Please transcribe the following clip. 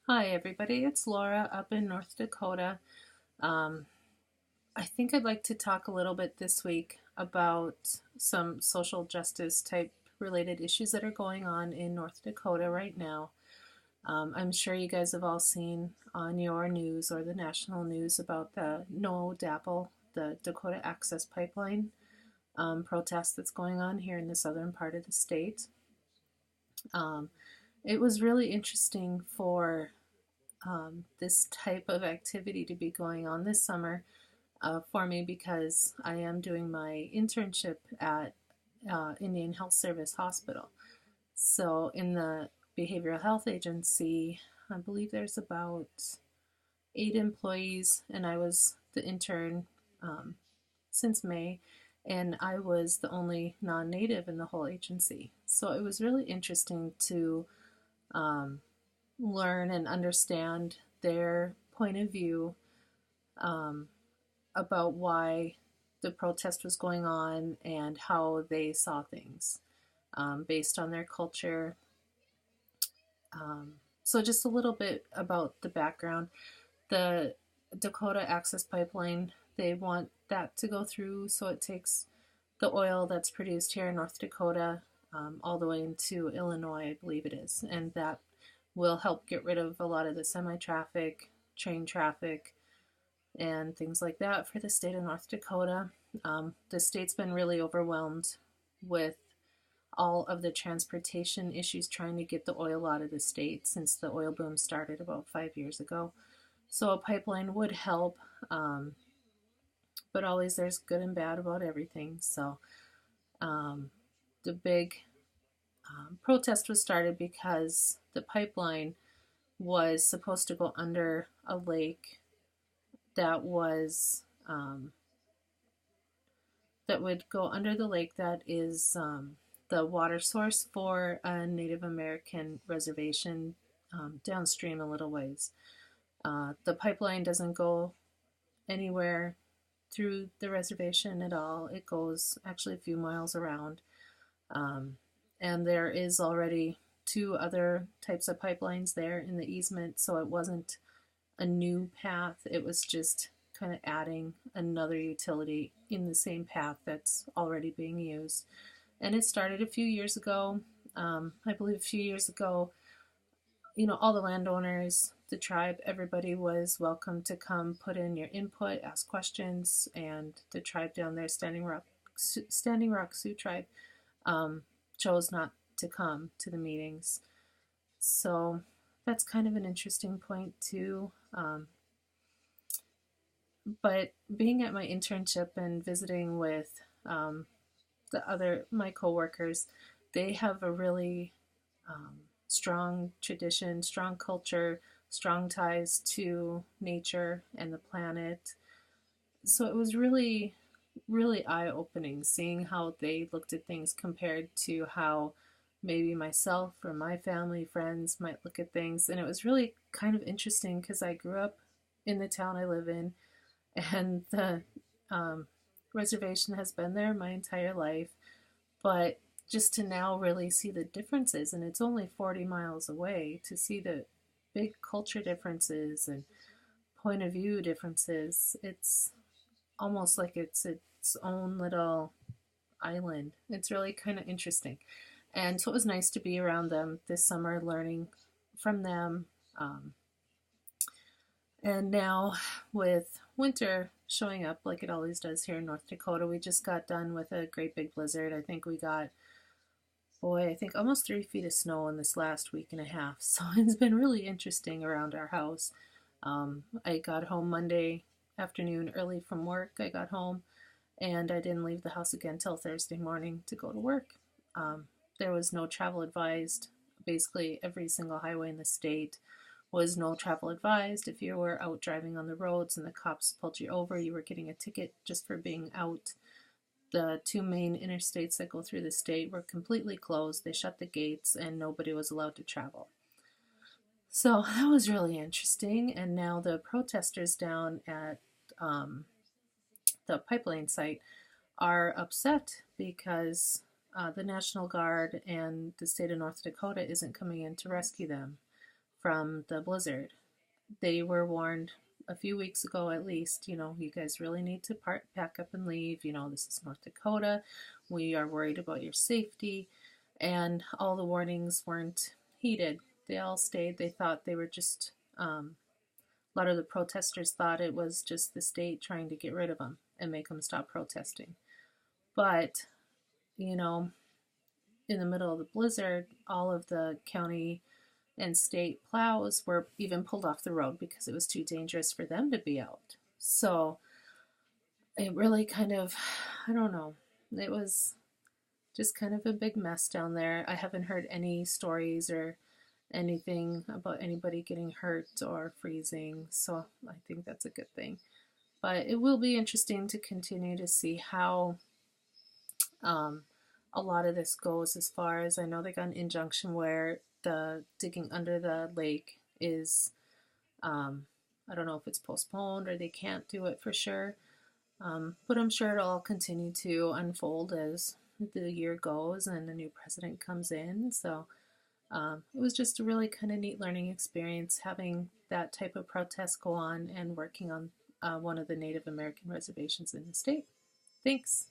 Hi, everybody. It's Laura up in North Dakota. Um, I think I'd like to talk a little bit this week about some social justice type related issues that are going on in North Dakota right now. I'm sure you guys have all seen on your news or the national news about the No DAPL, the Dakota Access Pipeline protest that's going on here in the southern part of the state. Um, it was really interesting for this type of activity to be going on this summer for me because I am doing my internship at Indian Health Service Hospital. So, in the Behavioral Health Agency, I believe there's about 8 employees, and I was the intern um, since May, and I was the only non native in the whole agency. So, it was really interesting to um, learn and understand their point of view um, about why the protest was going on and how they saw things based on their culture. So, just a little bit about the background. The Dakota Access Pipeline, they want that to go through, so it takes the oil that's produced here in North Dakota all the way into Illinois, I believe it is, and that will help get rid of a lot of the semi traffic, train traffic, and things like that for the state of North Dakota. The state's been really overwhelmed with all of the transportation issues trying to get the oil out of the state since the oil boom started about 5 years ago. So a pipeline would help, um, but always there's good and bad about everything. So um, the big protest was started because the pipeline was supposed to go under a lake that was that would go under the lake that is the water source for a Native American reservation downstream a little ways. The pipeline doesn't go anywhere through the reservation at all. It goes actually a few miles around. Um, and there is already two other types of pipelines there in the easement, so it wasn't a new path. It was just kind of adding another utility in the same path that's already being used. And it started a few years ago. I believe a few years ago, all the landowners, the tribe, everybody was welcome to come put in your input, ask questions, and the tribe down there, Standing Rock Sioux tribe, um, chose not to come to the meetings. So that's kind of an interesting point too. But being at my internship and visiting with the other my coworkers, they have a really strong tradition, strong culture, strong ties to nature and the planet. So it was really, really eye opening seeing how they looked at things compared to how maybe myself or my family, friends might look at things. And it was really kind of interesting because I grew up in the town I live in, and the um, reservation has been there my entire life. But just to now really see the differences, and it's only 40 miles away, to see the big culture differences and point of view differences, it's almost like it's its own little island. It's really kind of interesting. And so it was nice to be around them this summer, learning from them. Um, and now, with winter showing up like it always does here in North Dakota, we just got done with a great big blizzard. I think we got, boy, I think almost 3 feet of snow in this last week and a half. So it's been really interesting around our house. I got home Monday afternoon early from work. I got home and I didn't leave the house again till Thursday morning to go to work. Um, there was no travel advised. Basically, every single highway in the state was no travel advised. If you were out driving on the roads and the cops pulled you over, you were getting a ticket just for being out. The two main interstates that go through the state were completely closed. They shut the gates and nobody was allowed to travel. So that was really interesting. And now the protesters down at um, the pipeline site are upset because the National Guard and the state of North Dakota isn't coming in to rescue them from the blizzard. They were warned a few weeks ago at least, you guys really need to pack up and leave. This is North Dakota. We are worried about your safety. And all the warnings weren't heeded. They all stayed. They thought they were just, a lot of the protesters thought it was just the state trying to get rid of them and make them stop protesting. But, you know, in the middle of the blizzard, all of the county and state plows were even pulled off the road because it was too dangerous for them to be out. So it really kind of, I don't know, it was just kind of a big mess down there. I haven't heard any stories or anything about anybody getting hurt or freezing, so I think that's a good thing. But it will be interesting to continue to see how a lot of this goes. As far as I know, they got an injunction where the digging under the lake is, I don't know if it's postponed or they can't do it for sure, but I'm sure it'll all continue to unfold as the year goes and a new president comes in. So it was just a really kind of neat learning experience having that type of protest go on and working on one of the Native American reservations in the state. Thanks.